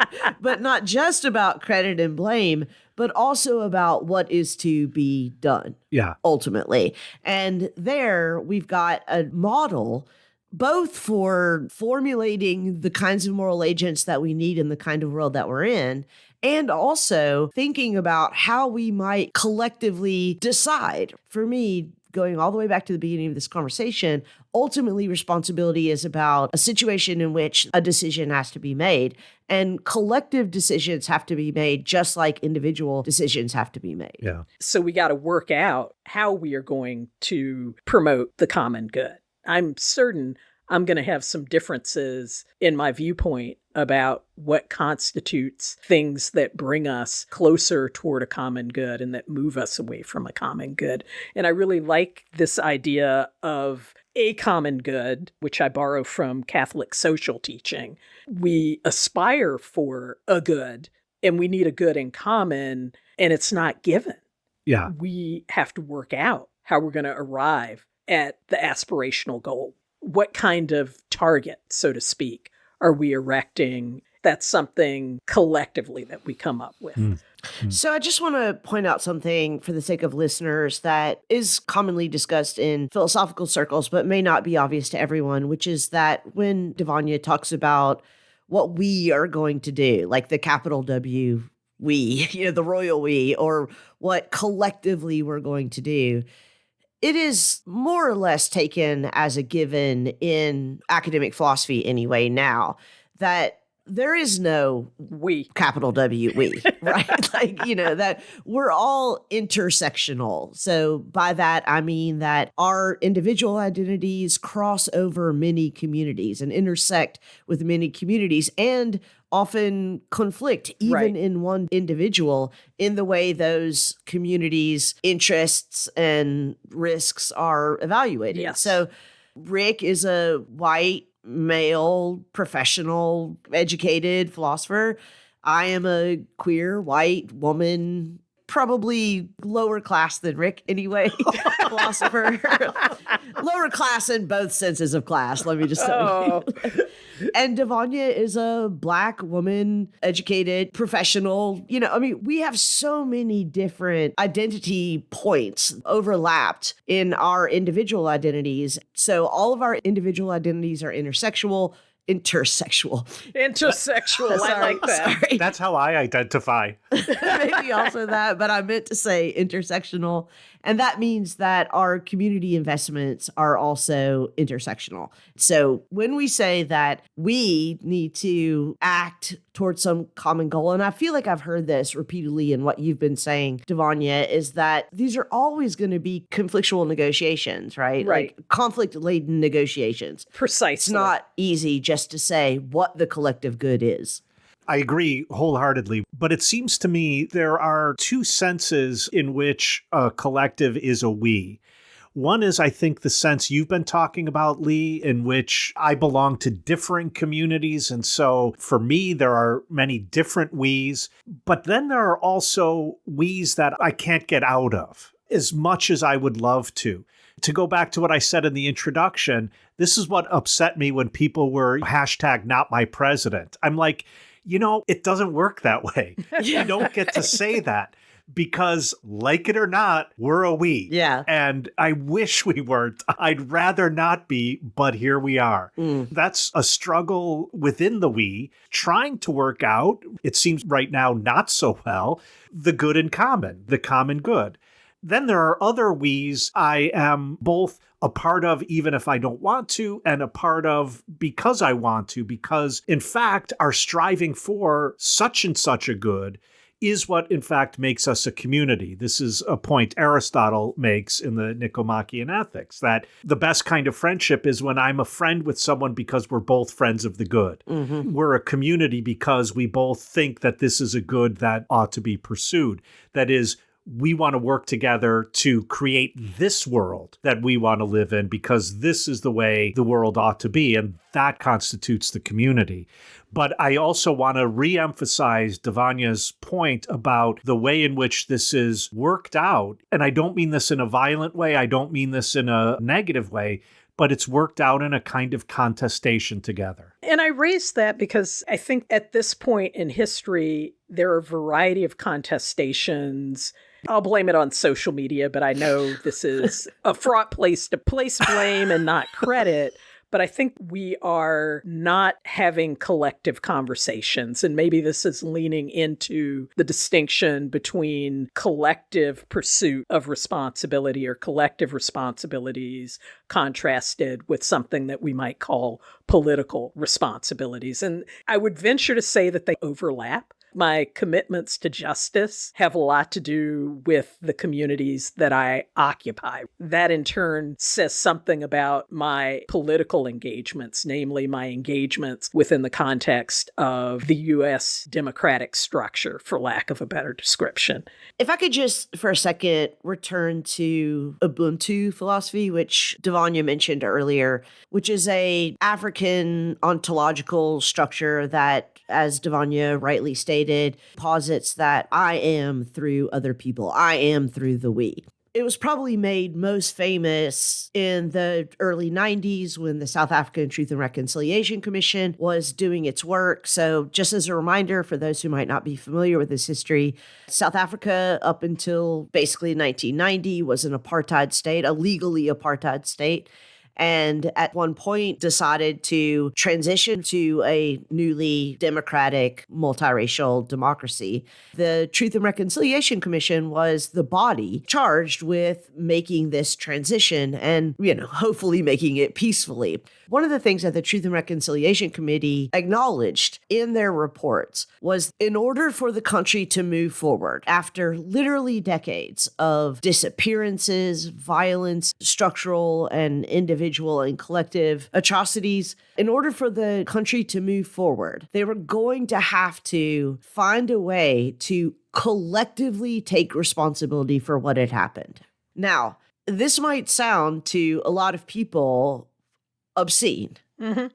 but not just about credit and blame, but also about what is to be done. Yeah. Ultimately. And there we've got a model both for formulating the kinds of moral agents that we need in the kind of world that we're in, and also thinking about how we might collectively decide. For me, going all the way back to the beginning of this conversation, ultimately responsibility is about a situation in which a decision has to be made, and collective decisions have to be made just like individual decisions have to be made. Yeah. So we got to work out how we are going to promote the common good. I'm certain I'm going to have some differences in my viewpoint about what constitutes things that bring us closer toward a common good and that move us away from a common good. And I really like this idea of a common good, which I borrow from Catholic social teaching. We aspire for a good, and we need a good in common, and it's not given. Yeah. We have to work out how we're going to arrive at the aspirational goal. What kind of target, so to speak, are we erecting? That's something collectively that we come up with. So I just want to point out something for the sake of listeners that is commonly discussed in philosophical circles, but may not be obvious to everyone, which is that when Devanya talks about what we are going to do, like the capital W, we, the royal we, or what collectively we're going to do, it is more or less taken as a given in academic philosophy anyway now that there is no We. capital W, we, right? Like, that we're all intersectional. So by that, I mean that our individual identities cross over many communities and intersect with many communities and often conflict even in one individual in the way those communities' interests and risks are evaluated. Yes. So Rick is a white, male, professional, educated philosopher. I am a queer, white woman, probably lower class than Rick anyway, philosopher. Lower class in both senses of class, let me just tell you. And Devanya is a Black woman, educated, professional. We have so many different identity points overlapped in our individual identities. So all of our individual identities are intersexual. Intersexual. I like that. Sorry. That's how I identify. Maybe also that, but I meant to say intersectional. And that means that our community investments are also intersectional. So when we say that we need to act towards some common goal, and I feel like I've heard this repeatedly in what you've been saying, Devanya, is that these are always going to be conflictual negotiations, right? Right. Like conflict-laden negotiations. Precisely. It's not easy just to say what the collective good is. I agree wholeheartedly, but it seems to me there are two senses in which a collective is a we. One is, I think, the sense you've been talking about, Lee, in which I belong to differing communities. And so for me, there are many different we's, but then there are also we's that I can't get out of as much as I would love to. To go back to what I said in the introduction, this is what upset me when people were #NotMyPresident. I'm like, it doesn't work that way. You don't get to say that because, like it or not, we're a we. Yeah. And I wish we weren't. I'd rather not be, but here we are. That's a struggle within the we, trying to work out, it seems right now not so well, the good in common, the common good. Then there are other we's I am both a part of, even if I don't want to, and a part of because I want to, because in fact, our striving for such and such a good is what in fact makes us a community. This is a point Aristotle makes in the Nicomachean Ethics, that the best kind of friendship is when I'm a friend with someone because we're both friends of the good. We're a community because we both think that this is a good that ought to be pursued. That is, we want to work together to create this world that we want to live in because this is the way the world ought to be, and that constitutes the community. But I also want to reemphasize Devonya's point about the way in which this is worked out. And I don't mean this in a violent way. I don't mean this in a negative way, but it's worked out in a kind of contestation together. And I raised that because I think at this point in history, there are a variety of contestations. I'll blame it on social media, but I know this is a fraught place to place blame and not credit. But I think we are not having collective conversations. And maybe this is leaning into the distinction between collective pursuit of responsibility or collective responsibilities contrasted with something that we might call political responsibilities. And I would venture to say that they overlap. My commitments to justice have a lot to do with the communities that I occupy. That in turn says something about my political engagements, namely my engagements within the context of the U.S. democratic structure, for lack of a better description. If I could just for a second return to Ubuntu philosophy, which Devanya mentioned earlier, which is a African ontological structure that, as Devanya rightly stated, posits that I am through other people. I am through the we. It was probably made most famous in the early 90s when the South African Truth and Reconciliation Commission was doing its work. So just as a reminder for those who might not be familiar with this history, South Africa up until basically 1990 was an apartheid state, a legally apartheid state. And at one point decided to transition to a newly democratic, multiracial democracy. The Truth and Reconciliation Commission was the body charged with making this transition and, hopefully making it peacefully. One of the things that the Truth and Reconciliation Committee acknowledged in their reports was in order for the country to move forward after literally decades of disappearances, violence, structural and individual and collective atrocities, in order for the country to move forward, they were going to have to find a way to collectively take responsibility for what had happened. Now, this might sound to a lot of people obscene.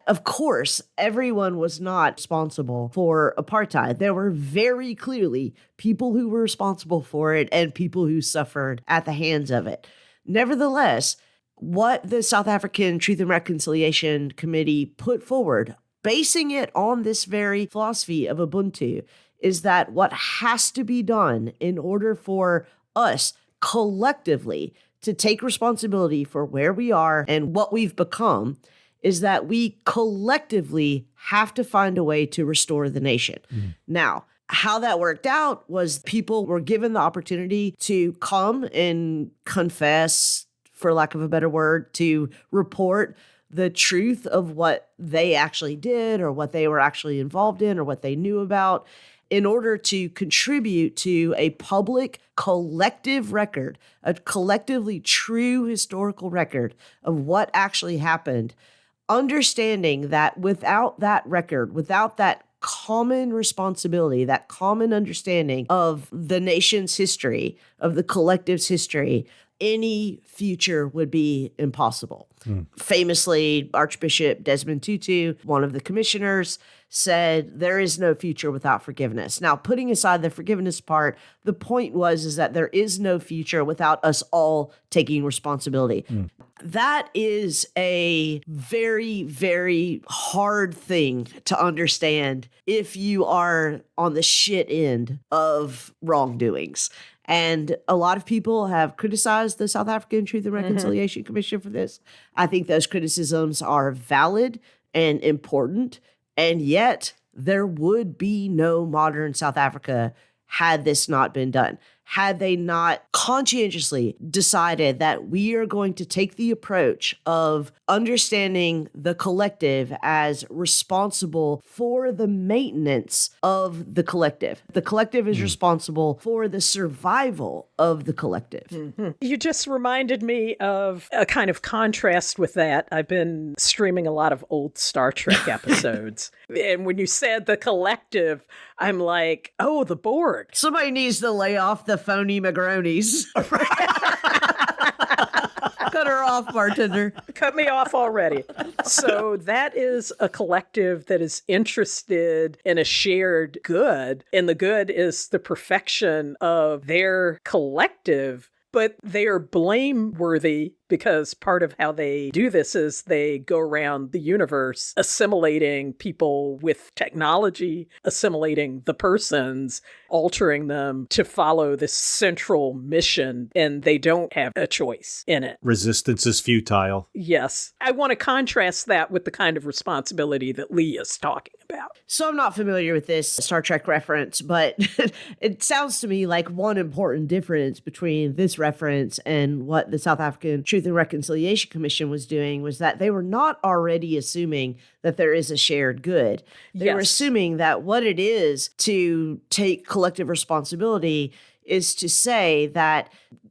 Of course, everyone was not responsible for apartheid. There were very clearly people who were responsible for it and people who suffered at the hands of it. Nevertheless, what the South African Truth and Reconciliation Committee put forward, basing it on this very philosophy of Ubuntu, is that what has to be done in order for us collectively to take responsibility for where we are and what we've become is that we collectively have to find a way to restore the nation. Now, how that worked out was people were given the opportunity to come and confess, for lack of a better word, to report the truth of what they actually did or what they were actually involved in or what they knew about in order to contribute to a public collective record, a collectively true historical record of what actually happened, understanding that without that record, without that common responsibility, that common understanding of the nation's history, of the collective's history, any future would be impossible. Famously, Archbishop Desmond Tutu, one of the commissioners, said there is no future without forgiveness. Now, putting aside the forgiveness part, the point is that there is no future without us all taking responsibility. That is a very, very hard thing to understand if you are on the shit end of wrongdoings. And a lot of people have criticized the South African Truth and Reconciliation Commission for this. I think those criticisms are valid and important. And yet, there would be no modern South Africa had this not been done. Had they not conscientiously decided that we are going to take the approach of understanding the collective as responsible for the maintenance of the collective. The collective is responsible for the survival of the collective. You just reminded me of a kind of contrast with that. I've been streaming a lot of old Star Trek episodes. And when you said the collective, I'm like, oh, the Borg. Somebody needs to lay off the phony Magronis. Cut her off, bartender. Cut me off already. So that is a collective that is interested in a shared good, and the good is the perfection of their collective, but they are blameworthy because part of how they do this is they go around the universe assimilating people with technology, assimilating the persons, altering them to follow this central mission, and they don't have a choice in it. Resistance is futile. Yes. I want to contrast that with the kind of responsibility that Lee is talking about. So I'm not familiar with this Star Trek reference, but it sounds to me like one important difference between this reference and what the South African Truth and Reconciliation Commission was doing was that they were not already assuming that there is a shared good. They were assuming that what it is to take collective responsibility is to say that,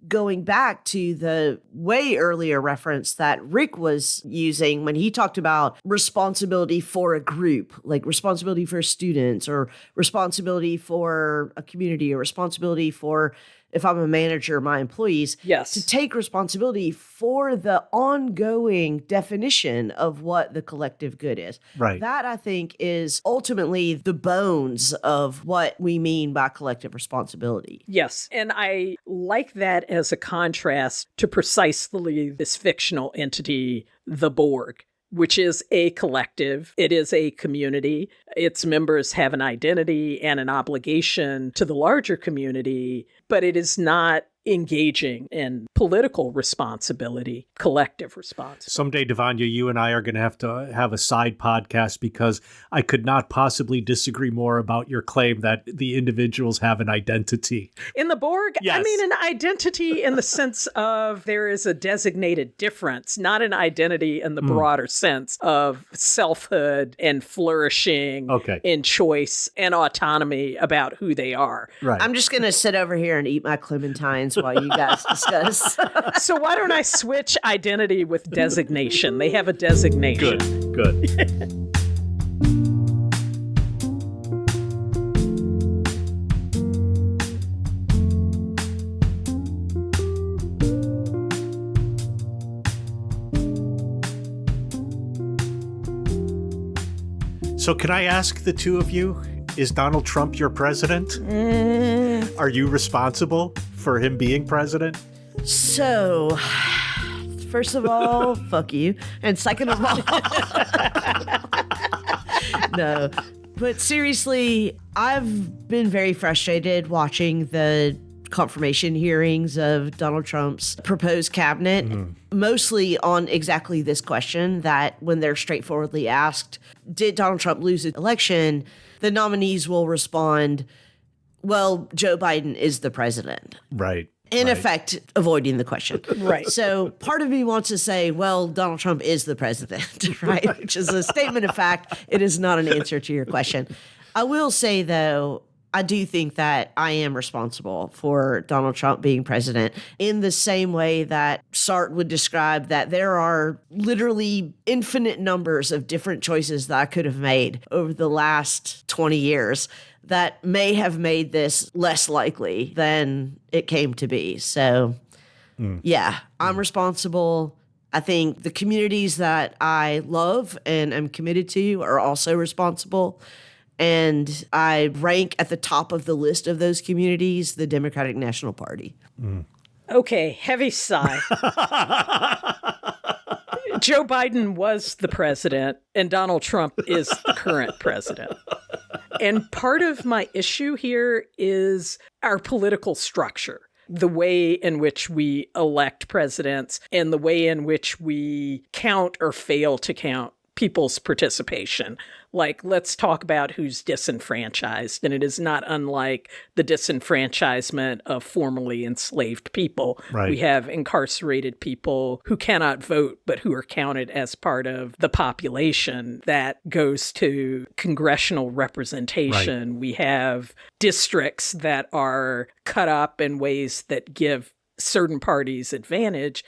going back to the way earlier reference that Rick was using when he talked about responsibility for a group, like responsibility for students or responsibility for a community or responsibility for, if I'm a manager, my employees, to take responsibility for the ongoing definition of what the collective good is. Right. That, I think, is ultimately the bones of what we mean by collective responsibility. Yes. And I like that as a contrast to precisely this fictional entity, the Borg, which is a collective. It is a community. Its members have an identity and an obligation to the larger community, but it is not engaging in political responsibility, collective responsibility. Someday, Devanya, you and I are going to have a side podcast because I could not possibly disagree more about your claim that the individuals have an identity. In the Borg? Yes. I mean, an identity in the sense of there is a designated difference, not an identity in the broader sense of selfhood and flourishing in choice and autonomy about who they are. Right. I'm just going to sit over here and eat my clementines while you guys discuss. So why don't I switch identity with designation? They have a designation. Good. So can I ask the two of you, is Donald Trump your president? Are you responsible for him being president? So, first of all, fuck you. And second of all, no. But seriously, I've been very frustrated watching the confirmation hearings of Donald Trump's proposed cabinet, mostly on exactly this question that when they're straightforwardly asked, did Donald Trump lose the election? The nominees will respond, well, Joe Biden is the president. Right. In effect, avoiding the question. Right. So part of me wants to say, well, Donald Trump is the president, right? Which is a statement of fact. It is not an answer to your question. I will say, though, I do think that I am responsible for Donald Trump being president in the same way that Sartre would describe that there are literally infinite numbers of different choices that I could have made over the last 20 years that may have made this less likely than it came to be. So, yeah, I'm responsible. I think the communities that I love and am committed to are also responsible. And I rank at the top of the list of those communities the Democratic National Party. Okay, heavy sigh. Joe Biden was the president, and Donald Trump is the current president. And part of my issue here is our political structure, the way in which we elect presidents and the way in which we count or fail to count people's participation. Like, let's talk about who's disenfranchised. And it is not unlike the disenfranchisement of formerly enslaved people. Right. We have incarcerated people who cannot vote, but who are counted as part of the population. That goes to congressional representation. Right. We have districts that are cut up in ways that give certain parties advantage.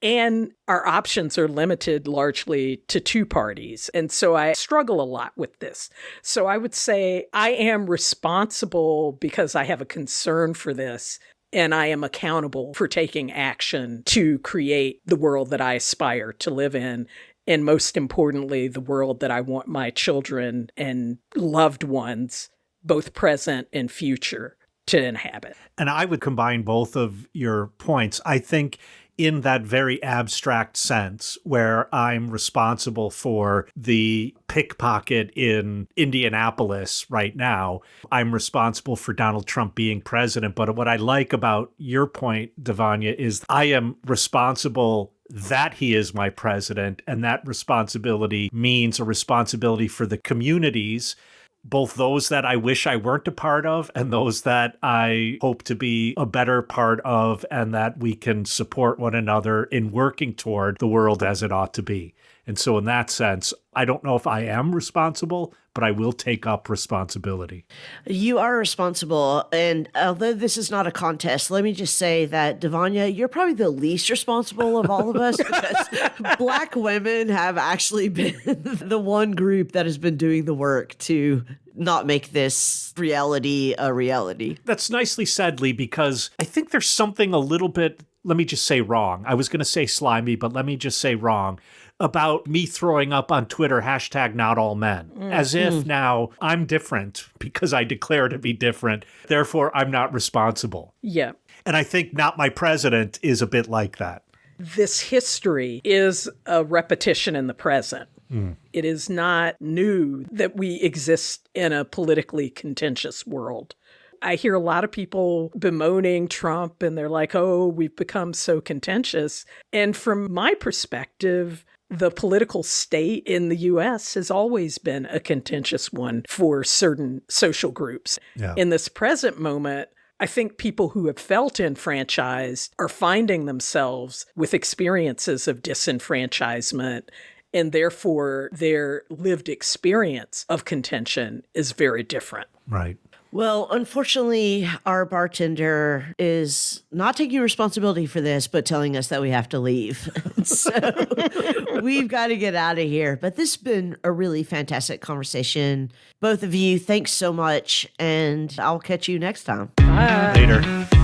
And our options are limited largely to two parties. And so I struggle a lot with this. So I would say I am responsible because I have a concern for this, and I am accountable for taking action to create the world that I aspire to live in. And most importantly, the world that I want my children and loved ones, both present and future, to inhabit. And I would combine both of your points. I think in that very abstract sense, where I'm responsible for the pickpocket in Indianapolis right now, I'm responsible for Donald Trump being president. But what I like about your point, Devanya, is I am responsible that he is my president, and that responsibility means a responsibility for the communities, both those that I wish I weren't a part of and those that I hope to be a better part of, and that we can support one another in working toward the world as it ought to be. And so in that sense, I don't know if I am responsible, but I will take up responsibility. You are responsible. And although this is not a contest, let me just say that, Devanya, you're probably the least responsible of all of us, because Black women have actually been the one group that has been doing the work to not make this reality a reality. That's nicely said, Lee, because I think there's something a little bit, let me just say wrong. I was going to say slimy, but let me just say wrong about me throwing up on Twitter, #NotAllMen, as if now I'm different because I declare to be different. Therefore, I'm not responsible. Yeah. And I think Not My President is a bit like that. This history is a repetition in the present. It is not new that we exist in a politically contentious world. I hear a lot of people bemoaning Trump, and they're like, oh, we've become so contentious. And from my perspective, the political state in the U.S. has always been a contentious one for certain social groups. Yeah. In this present moment, I think people who have felt enfranchised are finding themselves with experiences of disenfranchisement, and therefore their lived experience of contention is very different. Right. Well, unfortunately, our bartender is not taking responsibility for this, but telling us that we have to leave. So we've got to get out of here. But this has been a really fantastic conversation. Both of you, thanks so much. And I'll catch you next time. Bye. Later.